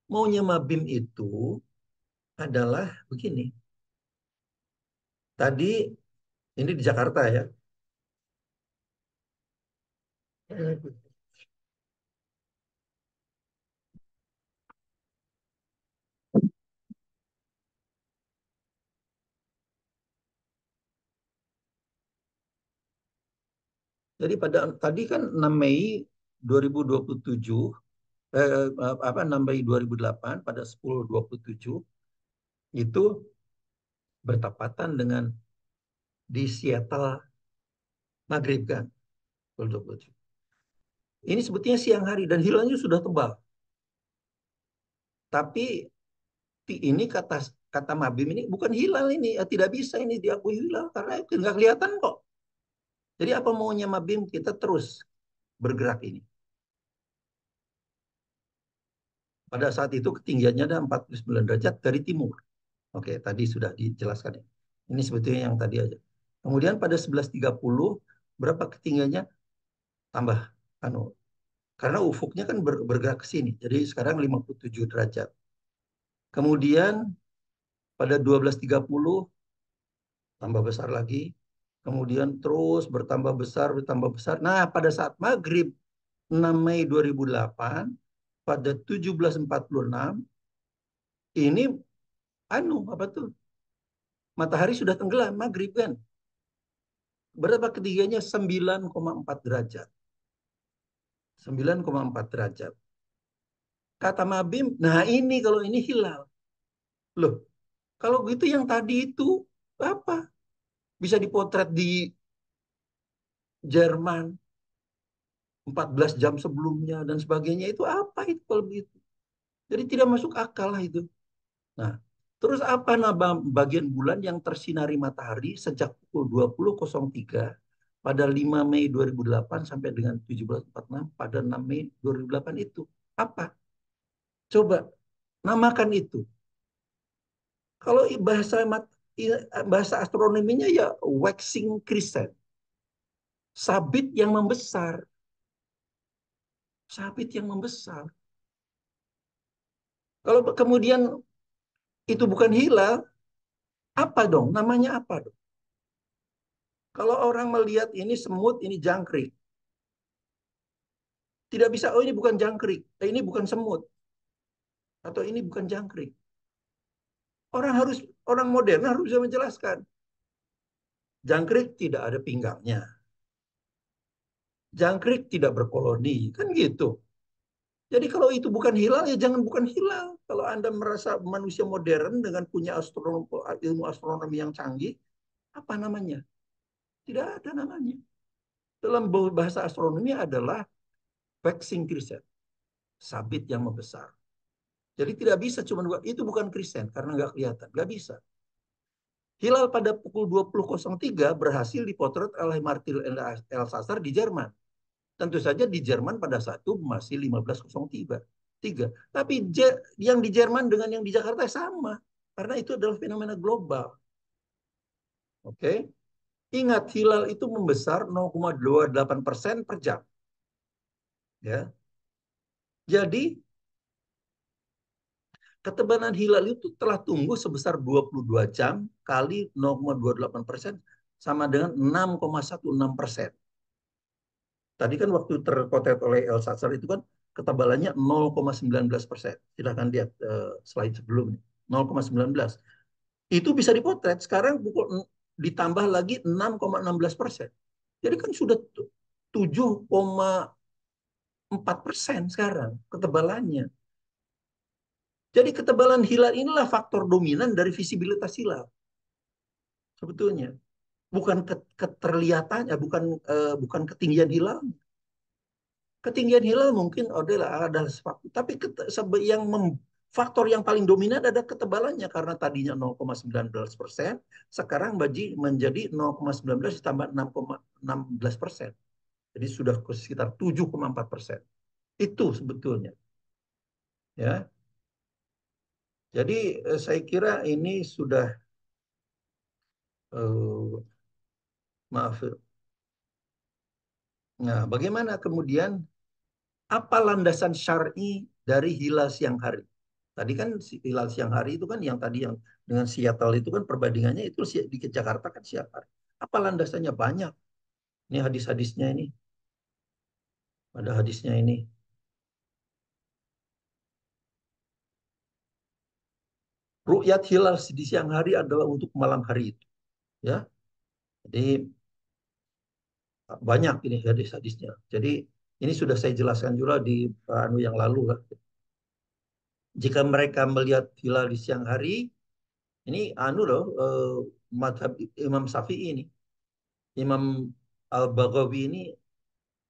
Maunya Mabim itu adalah begini. Tadi ini di Jakarta ya. Jadi pada tadi kan 6 Mei 2027, 6 Mei 2008 pada 10.27 itu bertepatan dengan di Seattle maghrib kan. 10.27. Ini sebetulnya siang hari dan hilalnya sudah tebal. Tapi ini kata kata Mabim ini bukan hilal ini, tidak bisa ini diakui hilal karena nggak kelihatan kok. Jadi apa maunya Mabim? Kita terus bergerak ini. Pada saat itu ketinggiannya ada 49 derajat dari timur. Oke, tadi sudah dijelaskan ya. Ini sebetulnya yang tadi aja. Kemudian pada 11.30 berapa ketinggiannya? Tambah anu. Karena ufuknya kan bergerak ke sini. Jadi sekarang 57 derajat. Kemudian pada 12.30 tambah besar lagi. Kemudian terus bertambah besar, bertambah besar. Nah, pada saat maghrib 6 Mei 2008, pada 17.46, ini apa tuh? Matahari sudah tenggelam, maghrib kan? Berapa ketinggiannya? 9,4 derajat. 9,4 derajat. Kata Mabim, nah ini kalau ini hilal. Loh, kalau gitu yang tadi itu apa? Bisa dipotret di Jerman 14 jam sebelumnya dan sebagainya, itu apa itu kalau begitu? Jadi tidak masuk akal lah itu. Nah, terus apa nama bagian bulan yang tersinari matahari sejak pukul 20.03 pada 5 Mei 2008 sampai dengan 17.46 pada 6 Mei 2008 itu? Apa? Coba namakan itu. Kalau bahasa astronominya ya waxing crescent. Sabit yang membesar. Sabit yang membesar. Kalau kemudian itu bukan hilal, apa dong? Namanya apa dong? Kalau orang melihat ini semut, ini jangkrik. Tidak bisa, oh ini bukan jangkrik, ini bukan semut, atau ini bukan jangkrik. Orang modern harus bisa menjelaskan. Jangkrik tidak ada pinggangnya. Jangkrik tidak berkoloni, kan gitu. Jadi kalau itu bukan hilal, ya jangan bukan hilal. Kalau Anda merasa manusia modern dengan punya ilmu astronomi yang canggih, apa namanya? Tidak ada namanya. Dalam bahasa astronomi adalah waxing crescent, sabit yang membesar. Jadi tidak bisa cuma itu bukan crescent karena nggak kelihatan, nggak bisa. Hilal pada pukul 20.03 berhasil dipotret oleh Martin Elsasser di Jerman. Tentu saja di Jerman pada saat itu masih 15.03. Tapi yang di Jerman dengan yang di Jakarta sama. Karena itu adalah fenomena global. Oke. Ingat, hilal itu membesar 0,28% per jam. Ya. Jadi ketebalan hilal itu telah tumbuh sebesar 22 jam kali 0,28% sama dengan 6,16%. Tadi kan waktu terpotret oleh El Satsar itu kan ketebalannya 0,19%. Silahkan lihat slide sebelumnya. 0,19. Itu bisa dipotret. Sekarang ditambah lagi 6,16%. Jadi kan sudah 7,4% sekarang ketebalannya. Jadi ketebalan hilal inilah faktor dominan dari visibilitas hilal sebetulnya. Bukan keterlihatannya, bukan ketinggian hilal. Ketinggian hilal mungkin adalah faktor, tapi yang faktor yang paling dominan ada ketebalannya karena tadinya 0,19%, sekarang menjadi 0,19 ditambah 6,16%. Jadi sudah sekitar 7,4%. Itu sebetulnya, ya. Jadi saya kira ini sudah eh, maaf. Nah, bagaimana kemudian apa landasan syar'i dari hilal siang hari? Tadi kan hilal siang hari itu kan yang tadi yang dengan Seattle itu kan perbandingannya itu di Jakarta kan siang hari. Apa landasannya? Banyak. Ini hadis-hadisnya ini. Ada hadisnya ini. Ru'yat hilal di siang hari adalah untuk malam hari itu. Ya, jadi banyak ini hadis-hadisnya. Jadi ini sudah saya jelaskan juga di anu yang lalu lah. Jika mereka melihat hilal di siang hari, ini anu loh, madhab Imam Syafi'i ini. Imam Al-Baghawi ini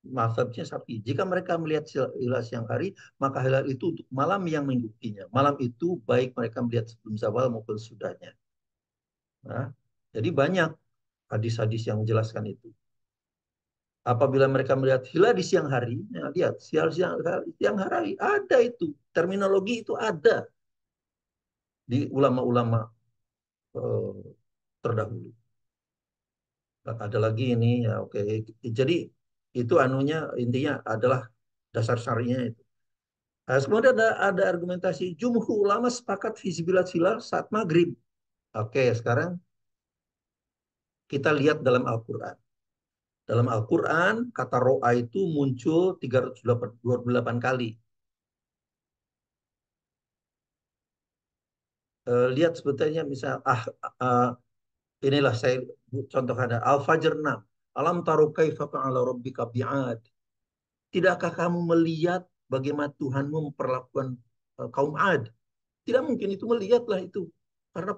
mazhabnya Syafi'i. Jika mereka melihat hilal siang hari, maka hilal itu untuk malam yang mengikutinya. Malam itu baik mereka melihat sebelum zawal maupun sudahnya. Nah, jadi banyak hadis-hadis yang menjelaskan itu. Apabila mereka melihat hilal di siang hari, ya lihat siang hari ada itu. Terminologi itu ada di ulama-ulama eh, terdahulu. Ada lagi ini ya oke. Jadi itu anunya intinya adalah dasar syarinya itu. Nah, kemudian ada argumentasi jumhur ulama sepakat visibilitas hilal saat maghrib. Oke, sekarang kita lihat dalam Al-Quran. Dalam Al-Quran, kata ro'a itu muncul 328 kali. Lihat sebetulnya misal inilah saya contoh ada Al-Fajr 6. Alam taru kaifa fa'ala rabbika bi'ad. Tidakkah kamu melihat bagaimana Tuhanmu memperlakukan kaum Ad? Tidak mungkin itu melihatlah itu. Karena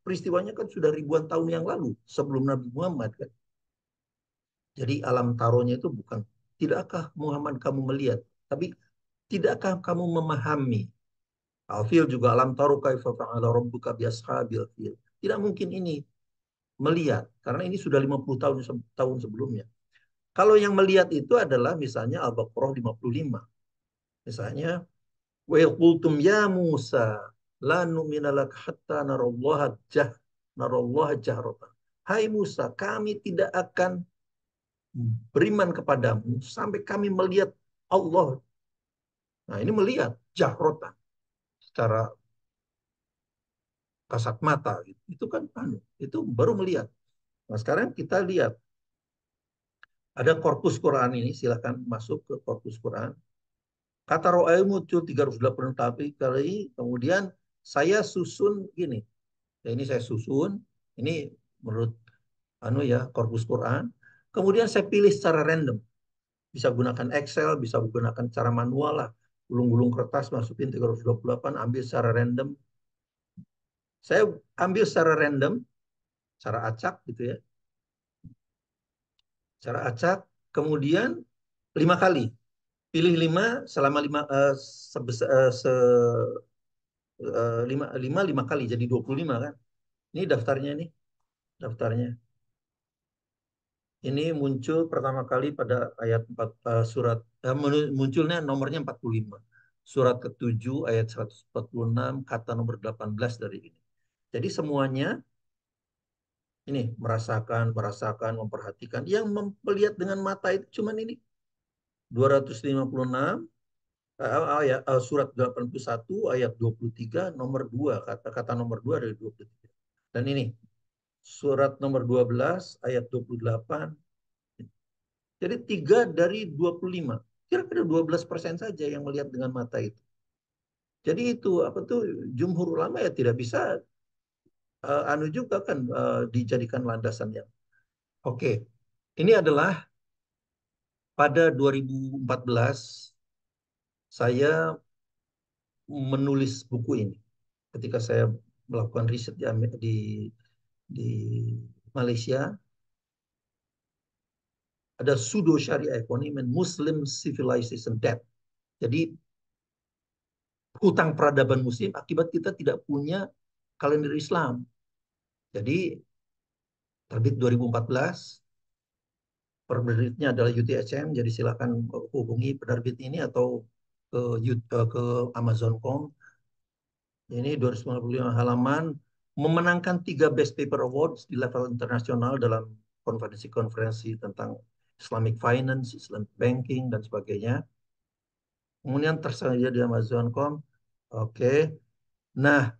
peristiwanya kan sudah ribuan tahun yang lalu sebelum Nabi Muhammad kan. Jadi alam taronya itu bukan tidakkah Muhammad kamu melihat, tapi tidakkah kamu memahami. Al-Fil juga alam taro kaifa fa'ala rabbuka bi ashabil fil. Tidak mungkin ini melihat karena ini sudah 50 tahun sebelumnya. Kalau yang melihat itu adalah misalnya Al-Baqarah 55. Misalnya wa qultum ya Musa la nu'mina lak hatta narallaha jahratan. Hai Musa, kami tidak akan beriman kepadamu sampai kami melihat Allah. Nah, ini melihat jahrotan secara kasat mata gitu. Itu kan itu baru melihat. Nah, sekarang kita lihat ada korpus Quran ini, silakan masuk ke korpus Quran. Kata ro'ay muncul 380 kali, kemudian saya susun gini. Ya, ini saya susun, ini menurut korpus Quran. Kemudian saya pilih secara random. Bisa gunakan Excel, bisa gunakan cara manual lah. Gulung-gulung kertas, masukin 328, ambil secara random. Saya ambil secara random, secara acak gitu ya. Secara acak, kemudian 5 kali. Pilih 5 selama 5 lima kali jadi 25 kan. Ini daftarnya nih, daftarnya. Ini muncul pertama kali pada ayat 4 surat munculnya nomornya 45. Surat ke-7 ayat 146 kata nomor 18 dari ini. Jadi semuanya Ini merasakan, memperhatikan. Yang melihat dengan mata itu cuman ini 256 ayat surat 81 ayat 23 nomor 2 kata-kata nomor 2 dari 23. Dan ini surat nomor 12 ayat 28. Jadi 3 dari 25. Kira-kira 12% saja yang melihat dengan mata itu. Jadi itu apa tuh jumhur ulama ya tidak bisa anu juga kan dijadikan landasannya. Oke. Ini adalah pada 2014 saya menulis buku ini. Ketika saya melakukan riset di Malaysia, ada pseudo Sharia economy and Muslim civilization debt. Jadi hutang peradaban Muslim akibat kita tidak punya kalender Islam. Jadi terbit 2014, penerbitnya adalah UTHM, jadi silakan hubungi penerbit ini atau ke Amazon.com. Ini 295 halaman, memenangkan 3 Best Paper Awards di level internasional dalam konferensi-konferensi tentang Islamic Finance, Islamic Banking, dan sebagainya. Kemudian tersedia di Amazon.com. Oke. Nah,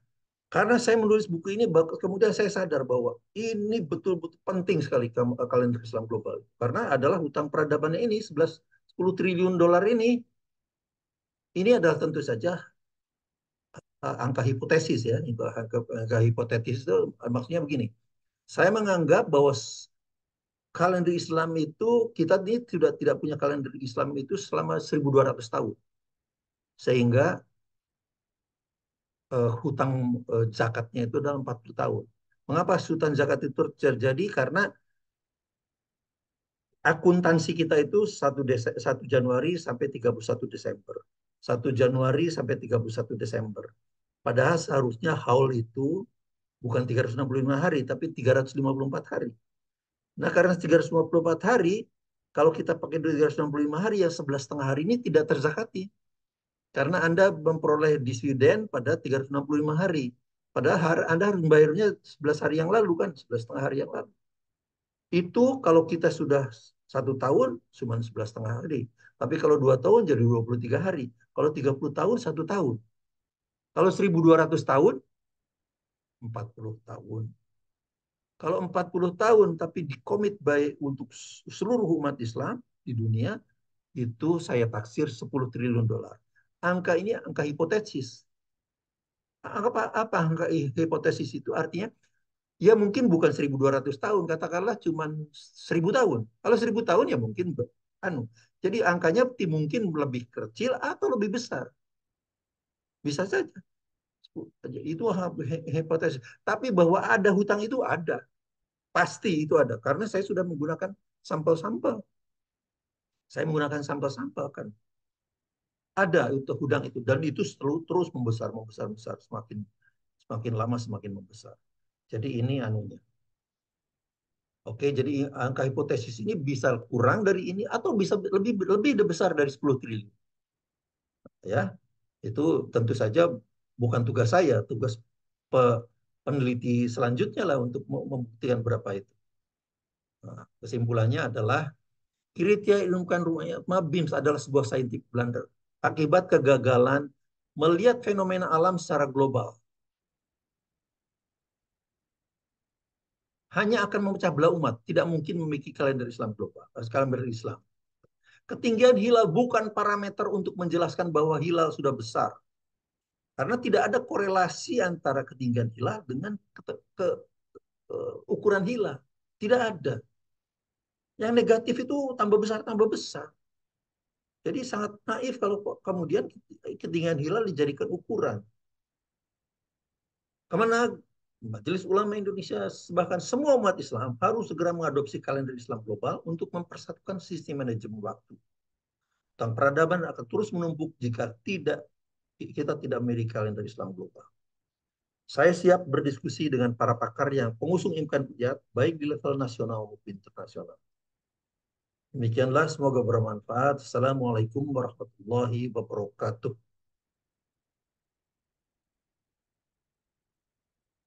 karena saya menulis buku ini, kemudian saya sadar bahwa ini betul-betul penting sekali kalender Islam global. Karena adalah hutang peradabannya ini 10 triliun dolar ini adalah tentu saja angka hipotesis ya. Angka hipotetis itu maksudnya begini. Saya menganggap bahwa kalender Islam itu kita ini sudah tidak punya kalender Islam itu selama 1.200 tahun. Sehingga hutang zakatnya itu dalam 40 tahun. Mengapa hutang zakat itu terjadi? Karena akuntansi kita itu 1 Januari sampai 31 Desember. 1 Januari sampai 31 Desember. Padahal seharusnya haul itu bukan 365 hari, tapi 354 hari. Nah, karena 354 hari, kalau kita pakai 365 hari, yang 11,5 hari ini tidak terzakati. Karena Anda memperoleh dividen pada 365 hari. Padahal Anda harus membayarnya 11 hari yang lalu kan, 11,5 hari yang lalu. Itu kalau kita sudah 1 tahun, cuma 11,5 hari. Tapi kalau 2 tahun jadi 23 hari. Kalau 30 tahun, 1 tahun. Kalau 1.200 tahun, 40 tahun. Kalau 40 tahun tapi dikomit baik untuk seluruh umat Islam di dunia, itu saya taksir 10 triliun dolar. Angka ini angka hipotesis. Apa angka hipotesis itu? Artinya ya mungkin bukan 1.200 tahun, katakanlah cuma 1.000 tahun. Kalau 1.000 tahun ya mungkin anu. Jadi angkanya mungkin lebih kecil atau lebih besar. Bisa saja. Itu hipotesis. Tapi bahwa ada hutang itu ada. Pasti itu ada. Karena saya sudah menggunakan sampel-sampel. Saya menggunakan sampel-sampel kan. Ada itu hutang itu. Dan itu terus membesar, membesar, membesar. Semakin lama semakin membesar. Jadi ini anunya. Oke, jadi angka hipotesis ini bisa kurang dari ini atau bisa lebih besar dari 10 triliun. Ya, itu tentu saja bukan tugas saya, tugas peneliti selanjutnya lah untuk membuktikan berapa itu. Nah, kesimpulannya adalah kriteria ilmukan rumahnya BIMS adalah sebuah scientific blunder akibat kegagalan melihat fenomena alam secara global. Hanya akan memecah belah umat, tidak mungkin memiliki kalender Islam global, kalender Islam. Ketinggian hilal bukan parameter untuk menjelaskan bahwa hilal sudah besar. Karena tidak ada korelasi antara ketinggian hilal dengan ukuran hilal. Tidak ada. Yang negatif itu tambah besar, tambah besar. Jadi sangat naif kalau kemudian ketinggian hilal dijadikan ukuran. Kemana Majelis Ulama Indonesia, bahkan semua umat Islam harus segera mengadopsi kalender Islam global untuk mempersatukan sistem manajemen waktu. Tentang peradaban akan terus menumpuk jika kita tidak memiliki kalender Islam global. Saya siap berdiskusi dengan para pakar yang pengusung imkan hujat, baik di level nasional maupun internasional. Demikianlah, semoga bermanfaat. Assalamualaikum warahmatullahi wabarakatuh.